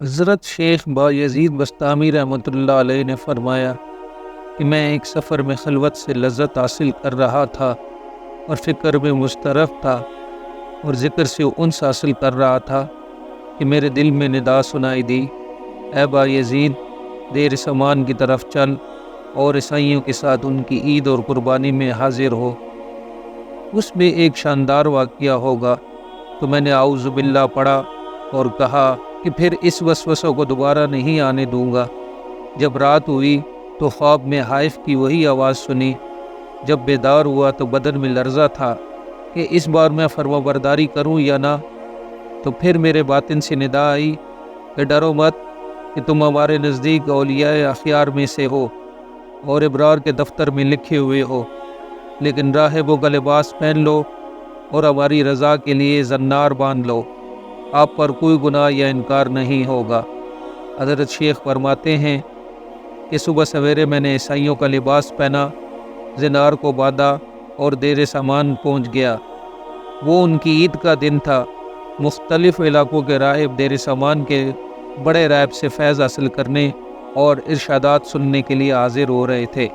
حضرت شیخ بایزید بستامی رحمۃ اللہ علیہ نے فرمایا کہ میں ایک سفر میں خلوت سے لذت حاصل کر رہا تھا اور فکر میں مسترف تھا اور ذکر سے انس حاصل کر رہا تھا کہ میرے دل میں ندا سنائی دی، اے بایزید، دیر سامان کی طرف چل اور عیسائیوں کے ساتھ ان کی عید اور قربانی میں حاضر ہو، اس میں ایک شاندار واقعہ ہوگا۔ تو میں نے اعوذ باللہ پڑھا اور کہا کہ پھر اس وسوسہ کو دوبارہ نہیں آنے دوں گا۔ جب رات ہوئی تو خواب میں حائف کی وہی آواز سنی۔ جب بیدار ہوا تو بدن میں لرزہ تھا کہ اس بار میں فرمانبرداری کروں یا نہ۔ تو پھر میرے باطن سے ندا آئی کہ ڈرو مت، کہ تم ہمارے نزدیک اولیاء اخیار میں سے ہو اور ابرار کے دفتر میں لکھے ہوئے ہو، لیکن راہبوں کا لباس پہن لو اور ہماری رضا کے لیے زنار باندھ لو، آپ پر کوئی گناہ یا انکار نہیں ہوگا۔ حضرت شیخ فرماتے ہیں کہ صبح سویرے میں نے عیسائیوں کا لباس پہنا، زنار کو باندھا اور دیر سامان پہنچ گیا۔ وہ ان کی عید کا دن تھا۔ مختلف علاقوں کے راہب دیر سامان کے بڑے راہب سے فیض حاصل کرنے اور ارشادات سننے کے لیے حاضر ہو رہے تھے۔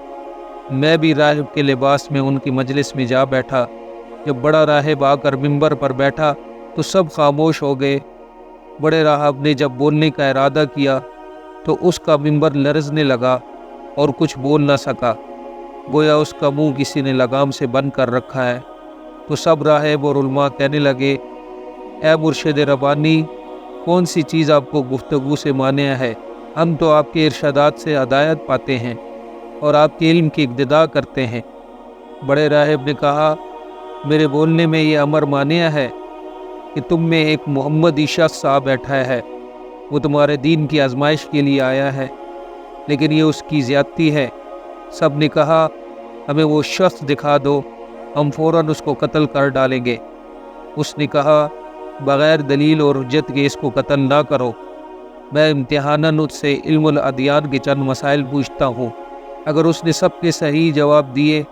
میں بھی راہب کے لباس میں ان کی مجلس میں جا بیٹھا۔ جب بڑا راہب آ کر ممبر پر بیٹھا تو سب خاموش ہو گئے۔ بڑے راہب نے جب بولنے کا ارادہ کیا تو اس کا ممبر لرزنے لگا اور کچھ بول نہ سکا، گویا اس کا منہ کسی نے لگام سے بند کر رکھا ہے۔ تو سب راہب اور علماء کہنے لگے، اے مرشد ربانی، کون سی چیز آپ کو گفتگو سے مانع ہے؟ ہم تو آپ کے ارشادات سے ہدایت پاتے ہیں اور آپ کے علم کی اقتداء کرتے ہیں۔ بڑے راہب نے کہا، میرے بولنے میں یہ امر مانع ہے کہ تم میں ایک محمدی شخص آ بیٹھا ہے، وہ تمہارے دین کی آزمائش کے لیے آیا ہے، لیکن یہ اس کی زیادتی ہے۔ سب نے کہا، ہمیں وہ شخص دکھا دو، ہم فوراً اس کو قتل کر ڈالیں گے۔ اس نے کہا، بغیر دلیل اور حجت کے اس کو قتل نہ کرو، میں امتحاناً اس سے علم الادیان کے چند مسائل پوچھتا ہوں، اگر اس نے سب کے صحیح جواب دیے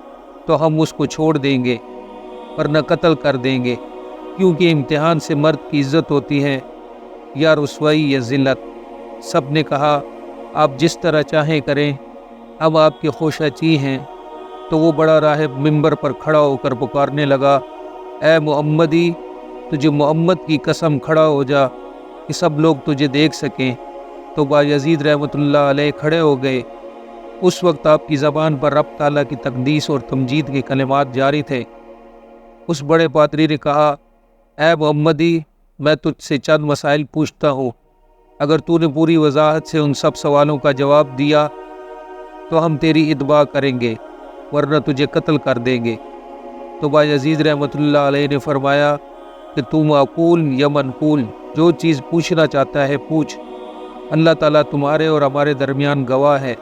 تو ہم اس کو چھوڑ دیں گے، ورنہ قتل کر دیں گے، کیونکہ امتحان سے مرد کی عزت ہوتی ہے یا رسوائی یا ذلت۔ سب نے کہا، آپ جس طرح چاہیں کریں، ہم آپ کے خوشاچی ہیں۔ تو وہ بڑا راہب ممبر پر کھڑا ہو کر پکارنے لگا، اے محمدی، تجھے محمد کی قسم کھڑا ہو جا کہ سب لوگ تجھے دیکھ سکیں۔ تو بایزید رحمۃ اللہ علیہ کھڑے ہو گئے۔ اس وقت آپ کی زبان پر رب تعالیٰ کی تقدیس اور تمجید کے کلمات جاری تھے۔ اس بڑے پادری نے کہا، اے محمدی، میں تجھ سے چند مسائل پوچھتا ہوں، اگر تو نے پوری وضاحت سے ان سب سوالوں کا جواب دیا تو ہم تیری اتباع کریں گے، ورنہ تجھے قتل کر دیں گے۔ تو بایزید رحمۃ اللہ علیہ نے فرمایا کہ تو معقول یا منقول جو چیز پوچھنا چاہتا ہے پوچھ، اللہ تعالیٰ تمہارے اور ہمارے درمیان گواہ ہے۔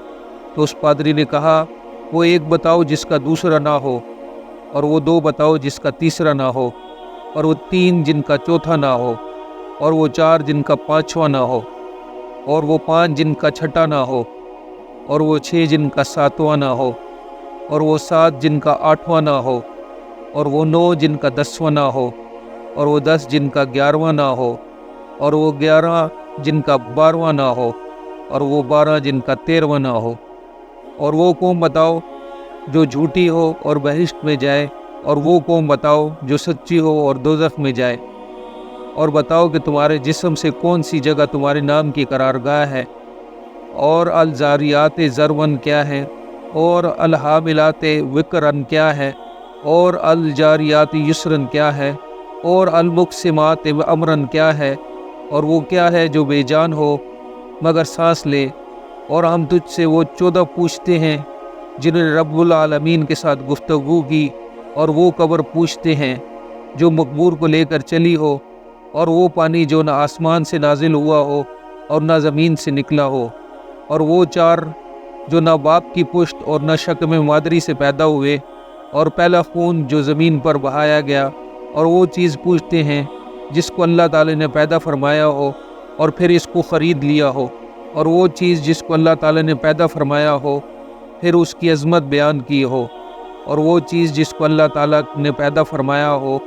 تو اس پادری نے کہا، وہ ایک بتاؤ جس کا دوسرا نہ ہو، اور وہ دو بتاؤ جس کا تیسرا نہ ہو، اور وہ تین جن کا چوتھا نہ ہو، اور وہ چار جن کا پانچواں نہ ہو، اور وہ پانچ جن کا چھٹا نہ ہو، اور وہ چھ جن کا ساتواں نہ ہو، اور وہ سات جن کا آٹھواں نہ ہو، اور وہ نو جن کا دسواں نہ ہو، اور وہ 10 جن کا 11واں نہ ہو، اور وہ 11 جن کا 12واں نہ ہو، اور وہ 12 جن کا 13واں نہ ہو۔ اور وہ قوم بتاؤ جو جھوٹی ہو اور بہشت میں جائے، اور وہ قوم بتاؤ جو سچی ہو اور دوزخ میں جائے۔ اور بتاؤ کہ تمہارے جسم سے کون سی جگہ تمہارے نام کی قرارگاہ ہے، اور الزاریات ذرون کیا ہے، اور الحاملات وقرن کیا ہے، اور الجاریات یسرن کیا ہے، اور المقسمات امرن کیا ہے، اور وہ کیا ہے جو بے جان ہو مگر سانس لے۔ اور ہم تجھ سے وہ 14 پوچھتے ہیں جنہوں نے رب العالمین کے ساتھ گفتگو کی، اور وہ قبر پوچھتے ہیں جو مقبور کو لے کر چلی ہو، اور وہ پانی جو نہ آسمان سے نازل ہوا ہو اور نہ زمین سے نکلا ہو، اور وہ 4 جو نہ باپ کی پشت اور نہ شکم مادری سے پیدا ہوئے، اور پہلا خون جو زمین پر بہایا گیا، اور وہ چیز پوچھتے ہیں جس کو اللہ تعالی نے پیدا فرمایا ہو اور پھر اس کو خرید لیا ہو، اور وہ چیز جس کو اللہ تعالی نے پیدا فرمایا ہو پھر اس کی عظمت بیان کی ہو، اور وہ چیز جس کو اللہ تعالی نے پیدا فرمایا ہو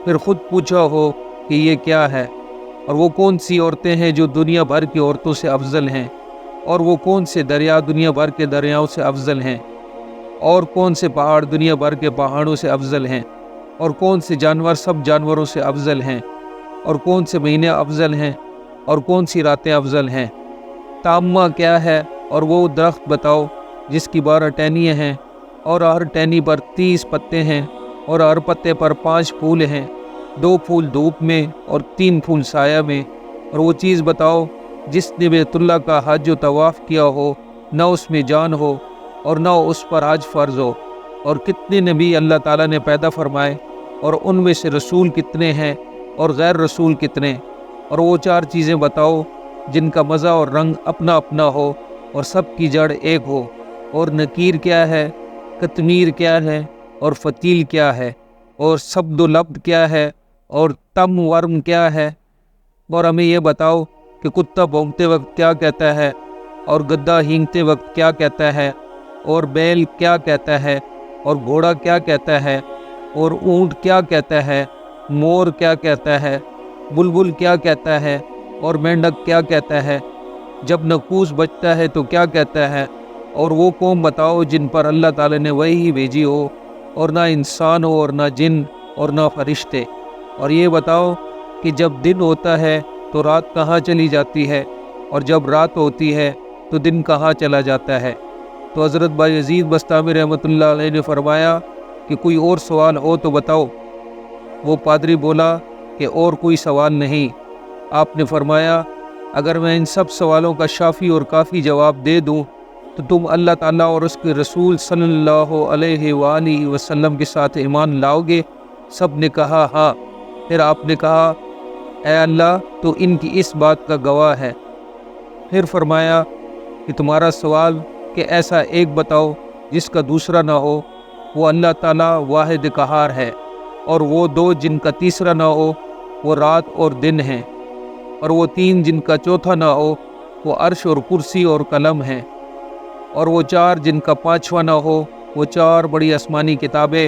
پھر خود پوچھا ہو کہ یہ کیا ہے۔ اور وہ کون سی عورتیں ہیں جو دنیا بھر کی عورتوں سے افضل ہیں، اور وہ کون سے دریا دنیا بھر کے دریاؤں سے افضل ہیں، اور کون سے پہاڑ دنیا بھر کے پہاڑوں سے افضل ہیں، اور کون سے جانور سب جانوروں سے افضل ہیں، اور کون سے مہینے افضل ہیں، اور کون سی راتیں افضل ہیں۔ تامہ کیا ہے، اور وہ درخت بتاؤ جس کی 12 ٹہنیاں ہیں، اور ہر ٹہنی پر 30 پتے ہیں، اور ہر پتے پر 5 پھول ہیں، 2 پھول دھوپ میں اور 3 پھول سایہ میں۔ اور وہ چیز بتاؤ جس نے بیت اللہ کا حج و طواف کیا ہو، نہ اس میں جان ہو اور نہ اس پر حج فرض ہو، اور کتنے نبی اللہ تعالیٰ نے پیدا فرمائے، اور ان میں سے رسول کتنے ہیں اور غیر رسول کتنے۔ اور وہ 4 چیزیں بتاؤ جن کا مزہ اور رنگ اپنا اپنا ہو اور سب کی جڑ ایک ہو۔ اور نکیر کیا ہے، قطمیر کیا ہے، اور فتیل کیا ہے، اور سبد و لبد کیا ہے، اور تم ورم کیا ہے۔ اور ہمیں یہ بتاؤ کہ کتا بھونکتے وقت کیا کہتا ہے، اور گدھا ہینگتے وقت کیا کہتا ہے، اور بیل کیا کہتا ہے، اور گھوڑا کیا کہتا ہے، اور اونٹ کیا کہتا ہے، مور کیا کہتا ہے، بلبل کیا کہتا ہے، اور مینڈک کیا کہتا ہے، جب نقوس بجتا ہے تو کیا کہتا ہے۔ اور وہ قوم بتاؤ جن پر اللہ تعالیٰ نے وحی بھیجی ہو، اور نہ انسان ہو اور نہ جن اور نہ فرشتے۔ اور یہ بتاؤ کہ جب دن ہوتا ہے تو رات کہاں چلی جاتی ہے، اور جب رات ہوتی ہے تو دن کہاں چلا جاتا ہے۔ تو حضرت بایزید بستامی رحمۃ اللہ علیہ نے فرمایا کہ کوئی اور سوال ہو تو بتاؤ۔ وہ پادری بولا کہ اور کوئی سوال نہیں۔ آپ نے فرمایا اگر میں ان سب سوالوں کا شافی اور کافی جواب دے دوں تو تم اللہ تعالیٰ اور اس کے رسول صلی اللہ علیہ وآلہ وسلم کے ساتھ ایمان لاؤ گے؟ سب نے کہا ہاں۔ پھر آپ نے کہا اے اللہ تو ان کی اس بات کا گواہ ہے۔ پھر فرمایا کہ تمہارا سوال کہ ایسا ایک بتاؤ جس کا دوسرا نہ ہو، وہ اللہ تعالیٰ واحد قہار ہے، اور وہ 2 جن کا تیسرا نہ ہو وہ رات اور دن ہیں، اور وہ 3 جن کا چوتھا نہ ہو وہ عرش اور کرسی اور قلم ہیں، اور وہ 4 جن کا 5واں نہ ہو وہ 4 بڑی آسمانی کتابیں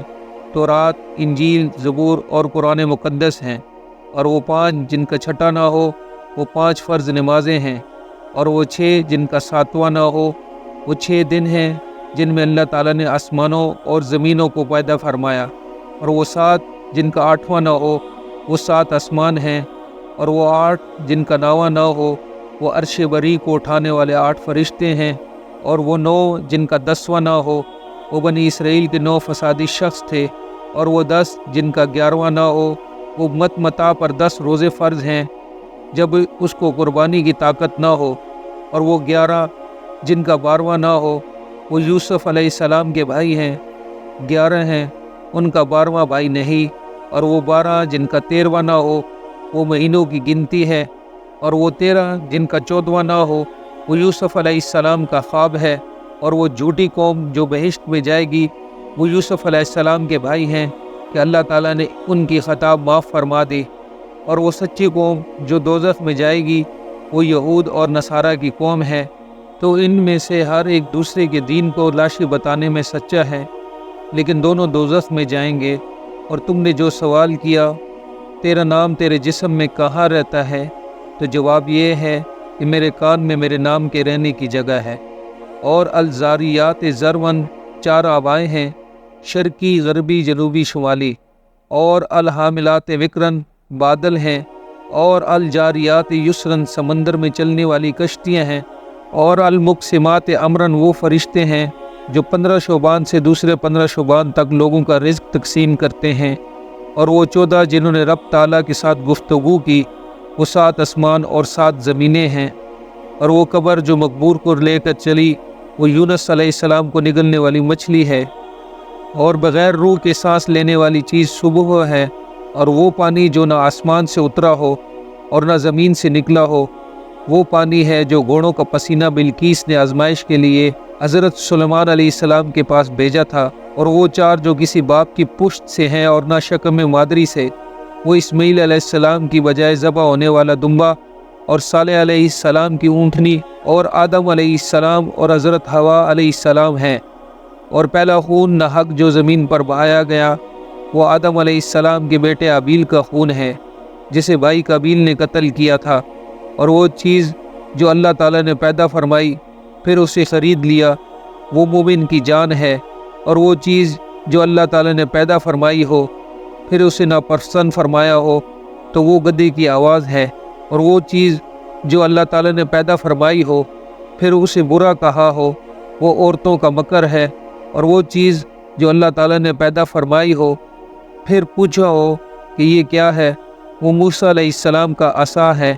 تورات، انجیل، زبور اور قرآن مقدس ہیں، اور وہ 5 جن کا 6واں نہ ہو وہ 5 فرض نمازیں ہیں، اور وہ 6 جن کا 7واں نہ ہو وہ 6 دن ہیں جن میں اللہ تعالیٰ نے آسمانوں اور زمینوں کو پیدا فرمایا، اور وہ 7 جن کا 8واں نہ ہو وہ 7 آسمان ہیں، اور وہ 8 جن کا 9واں نہ ہو وہ عرش بری کو اٹھانے والے 8 فرشتے ہیں، اور وہ 9 جن کا 10واں نہ ہو وہ بنی اسرائیل کے 9 فسادی شخص تھے، اور وہ 10 جن کا 11واں نہ ہو وہ متا پر 10 روزے فرض ہیں جب اس کو قربانی کی طاقت نہ ہو، اور وہ 11 جن کا 12واں نہ ہو وہ یوسف علیہ السلام کے بھائی ہیں، 11 ہیں ان کا 12واں بھائی نہیں، اور وہ 12 جن کا 13واں نہ ہو وہ مہینوں کی گنتی ہے، اور وہ 13 جن کا 14واں نہ ہو وہ یوسف علیہ السلام کا خواب ہے، اور وہ جھوٹی قوم جو بہشت میں جائے گی وہ یوسف علیہ السلام کے بھائی ہیں کہ اللہ تعالیٰ نے ان کی خطا معاف فرما دی، اور وہ سچی قوم جو دوزخ میں جائے گی وہ یہود اور نصارہ کی قوم ہے۔ تو ان میں سے ہر ایک دوسرے کے دین کو لاشی بتانے میں سچا ہے، لیکن دونوں دوزخ میں جائیں گے۔ اور تم نے جو سوال کیا تیرا نام تیرے جسم میں کہاں رہتا ہے، تو جواب یہ ہے کہ میرے کان میں میرے نام کے رہنے کی جگہ ہے۔ اور الزاریات ذرون 4 آبائیں ہیں، شرقی، غربی، جنوبی، شمالی، اور الحاملات وکرن بادل ہیں، اور الجاریات یسرن سمندر میں چلنے والی کشتیاں ہیں، اور المقسمات امرن وہ فرشتے ہیں جو 15 شعبان سے دوسرے 15 شعبان تک لوگوں کا رزق تقسیم کرتے ہیں، اور وہ 14 جنہوں نے رب تعالیٰ کے ساتھ گفتگو کی وہ 7 آسمان اور 7 زمینیں ہیں، اور وہ قبر جو مقبور کو لے کر چلی وہ یونس علیہ السلام کو نگلنے والی مچھلی ہے، اور بغیر روح کے سانس لینے والی چیز صبح ہے، اور وہ پانی جو نہ آسمان سے اترا ہو اور نہ زمین سے نکلا ہو وہ پانی ہے جو گھوڑوں کا پسینہ بلقیس نے آزمائش کے لیے حضرت سلیمان علیہ السلام کے پاس بھیجا تھا، اور وہ 4 جو کسی باپ کی پشت سے ہیں اور نہ شکم مادری سے، وہ اسماعیل علیہ السلام کی بجائے ذبح ہونے والا دمبا، اور صالح علیہ السلام کی اونٹنی، اور آدم علیہ السلام اور حضرت حوا علیہ السلام ہیں۔ اور پہلا خون نہ حق جو زمین پر بہایا گیا وہ آدم علیہ السلام کے بیٹے ابیل کا خون ہے۔ جسے بھائی قابیل نے قتل کیا تھا، اور وہ چیز جو اللہ تعالیٰ نے پیدا فرمائی پھر اسے خرید لیا، وہ مومن کی جان ہے۔ اور وہ چیز جو اللہ تعالیٰ نے پیدا فرمائی ہو پھر اسے ناپسند فرمایا ہو تو وہ گدھے کی آواز ہے۔ اور وہ چیز جو اللہ تعالیٰ نے پیدا فرمائی ہو پھر اسے برا کہا ہو وہ عورتوں کا مکر ہے۔ اور وہ چیز جو اللہ تعالیٰ نے پیدا فرمائی ہو پھر پوچھا ہو کہ یہ کیا ہے، وہ موسیٰ علیہ السلام کا عصا ہے۔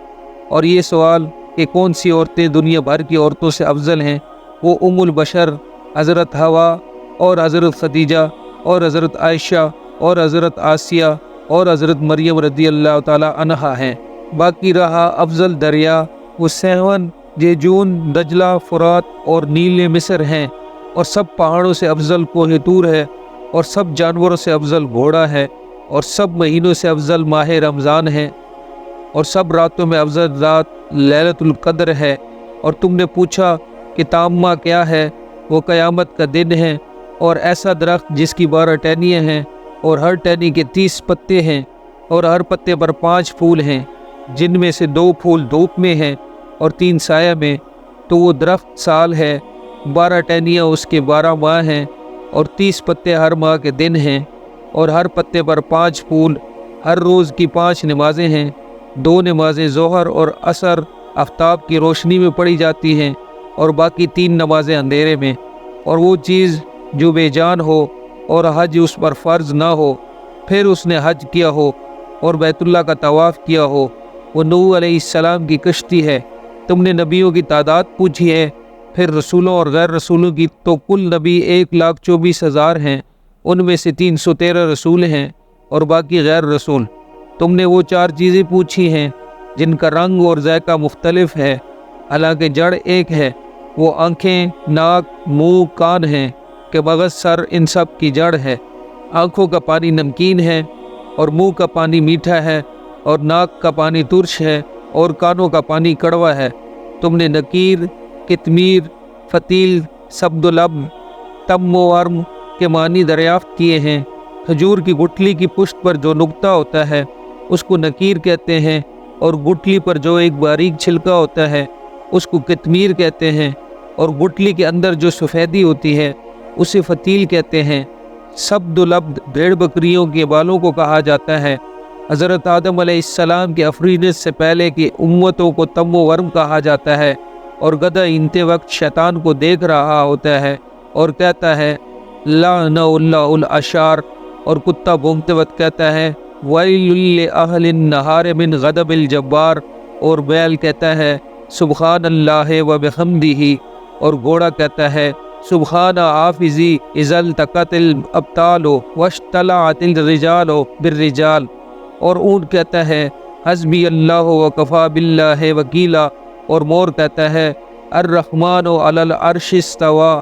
اور یہ سوال کہ کون سی عورتیں دنیا بھر کی عورتوں سے افضل ہیں، وہ ام البشر حضرت حوا اور حضرت خدیجہ اور حضرت عائشہ اور حضرت آسیہ اور حضرت مریم رضی اللہ تعالی عنہا ہیں۔ باقی رہا افضل دریا، وہ سیون، جیجون، دجلہ، فرات اور نیل مصر ہیں۔ اور سب پہاڑوں سے افضل کوہ طور ہے، اور سب جانوروں سے افضل گھوڑا ہے، اور سب مہینوں سے افضل ماہ رمضان ہے، اور سب راتوں میں افضل رات لیلۃ القدر ہے۔ اور تم نے پوچھا کہ تامہ کیا ہے، وہ قیامت کا دن ہے، اور ایسا درخت جس کی 12 ٹہنیاں ہیں اور ہر ٹہنی کے 30 پتے ہیں، اور ہر پتے پر 5 پھول ہیں، جن میں سے 2 پھول دھوپ میں ہیں اور 3 سایہ میں، تو وہ درخت سال ہے۔ 12 ٹہنیاں اس کے 12 ماہ ہیں، اور 30 پتے ہر ماہ کے دن ہیں، اور ہر پتے پر 5 پھول۔ ہر روز کی 5 نمازیں ہیں، 2 نمازیں ظہر اور عصر آفتاب کی روشنی میں پڑھی جاتی ہیں، اور باقی 3 نمازیں اندھیرے میں۔ اور وہ چیز جو بے جان ہو اور حج اس پر فرض نہ ہو پھر اس نے حج کیا ہو اور بیت اللہ کا طواف کیا ہو، وہ نوح علیہ السلام کی کشتی ہے۔ تم نے نبیوں کی تعداد پوچھی ہے، پھر رسولوں اور غیر رسولوں کی، تو کل نبی 1,24,000 ہیں، ان میں سے 313 رسول ہیں اور باقی غیر رسول۔ تم نے وہ 4 چیزیں پوچھی ہیں جن کا رنگ اور ذائقہ مختلف ہے، حالانکہ جڑ ایک ہے۔ وہ آنکھیں، ناک، منہ، کان ہیں کہ مغز، سر، ان سب کی جڑ ہے۔ آنکھوں کا پانی نمکین ہے، اور منہ کا پانی میٹھا ہے، اور ناک کا پانی ترش ہے، اور کانوں کا پانی کڑوا ہے۔ تم نے نکیر، کتمیر، فتیل، سبدلب، تم و ورم کے معنی دریافت کیے ہیں۔ کھجور کی گٹھلی کی پشت پر جو نقطہ ہوتا ہے اس کو نکیر کہتے ہیں، اور گٹھلی پر جو ایک باریک چھلکا ہوتا ہے اس کو کتمیر کہتے ہیں، اور گٹھلی کے اندر جو سفیدی ہوتی ہے اسے فتیل کہتے ہیں۔ سبدلب بھیڑ بکریوں کے بالوں کو کہا جاتا ہے۔ حضرت آدم علیہ السلام کے افرینت سے پہلے کی امتوں کو تم و ورم کہا جاتا ہے، اور گدھا انتے وقت شیطان کو دیکھ رہا ہوتا ہے اور کہتا ہے لعن اللہ الاشار، اور کتا بھونکتے وقت کہتا ہے ویل لأہل النہار من غضب الجبار، اور بیل کہتا ہے سبحان اللہ و بحمدہ، اور گھوڑا کہتا ہے سبحان حافظی اذا التقت الابطال واشتلعت الرجال بالرجال، اور اونٹ کہتا ہے حسبی اللہ وکفی باللہ وکیلا، اور مور کہتا ہے الرحمن علی العرش استوى،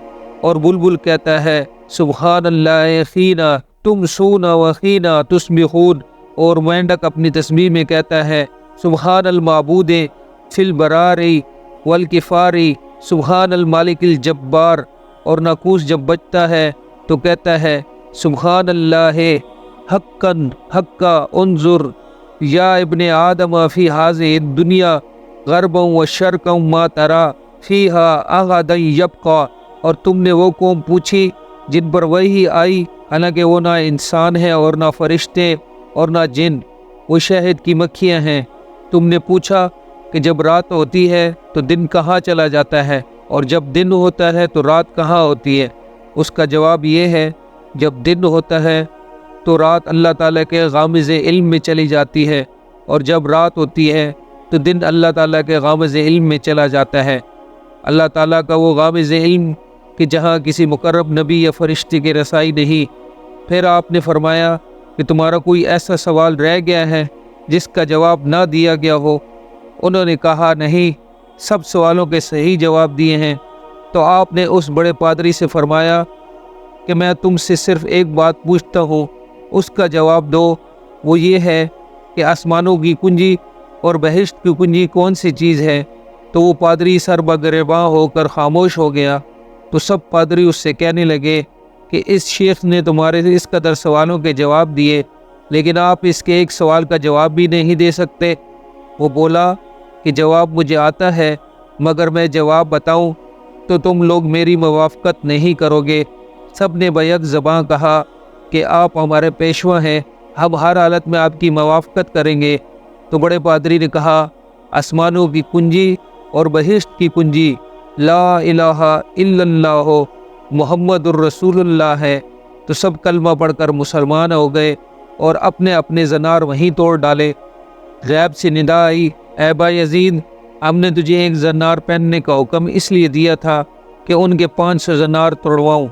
اور بلبل کہتا ہے سبحان اللہ حینا تمسون وحینا تصبحون، اور مینڈک اپنی تسبیح میں کہتا ہے سبحان المعبود فی البرار والکفار، سبحان المالک الجبار، اور ناقوس جب بجتا ہے تو کہتا ہے سبحان اللہ حقا حقا انظر یا ابن آدم فی هذه الدنیا غربا و شرقا ما ترا فیہا احدا یبقا، اور تم نے وہ قوم پوچھی جن پر وحی آئی حالانکہ وہ نہ انسان ہے اور نہ فرشتے اور نہ جن، وہ شہد کی مکھیاں ہیں۔ تم نے پوچھا کہ جب رات ہوتی ہے تو دن کہاں چلا جاتا ہے، اور جب دن ہوتا ہے تو رات کہاں ہوتی ہے؟ اس کا جواب یہ ہے جب دن ہوتا ہے تو رات اللہ تعالیٰ کے غامض علم میں چلی جاتی ہے، اور جب رات ہوتی ہے تو دن اللہ تعالیٰ کے غامض علم میں چلا جاتا ہے۔ اللہ تعالیٰ کا وہ غامض علم کہ جہاں کسی مقرب نبی یا فرشتے کی رسائی نہیں۔ پھر آپ نے فرمایا کہ تمہارا کوئی ایسا سوال رہ گیا ہے جس کا جواب نہ دیا گیا ہو؟ انہوں نے کہا نہیں، سب سوالوں کے صحیح جواب دیے ہیں۔ تو آپ نے اس بڑے پادری سے فرمایا کہ میں تم سے صرف ایک بات پوچھتا ہوں، اس کا جواب دو۔ وہ یہ ہے کہ آسمانوں کی کنجی اور بہشت کی کنجی کون سی چیز ہے؟ تو وہ پادری سر بگریباں ہو کر خاموش ہو گیا۔ تو سب پادری اس سے کہنے لگے کہ اس شیخ نے تمہارے اس قدر سوالوں کے جواب دیے لیکن آپ اس کے ایک سوال کا جواب بھی نہیں دے سکتے۔ وہ بولا کہ جواب مجھے آتا ہے، مگر میں جواب بتاؤں تو تم لوگ میری موافقت نہیں کرو گے۔ سب نے بیک زباں کہا کہ آپ ہمارے پیشوا ہیں، ہم ہر حالت میں آپ کی موافقت کریں گے۔ تو بڑے پادری نے کہا، آسمانوں کی کنجی اور بہشت کی کنجی لا الہ الا اللہ محمد الرسول اللہ ہے۔ تو سب کلمہ پڑھ کر مسلمان ہو گئے اور اپنے اپنے زنار وہیں توڑ ڈالے۔ غیب سے ندا آئی، اے با یزید، ہم نے تجھے ایک زنار پہننے کا حکم اس لیے دیا تھا کہ ان کے 500 زنار توڑواؤں۔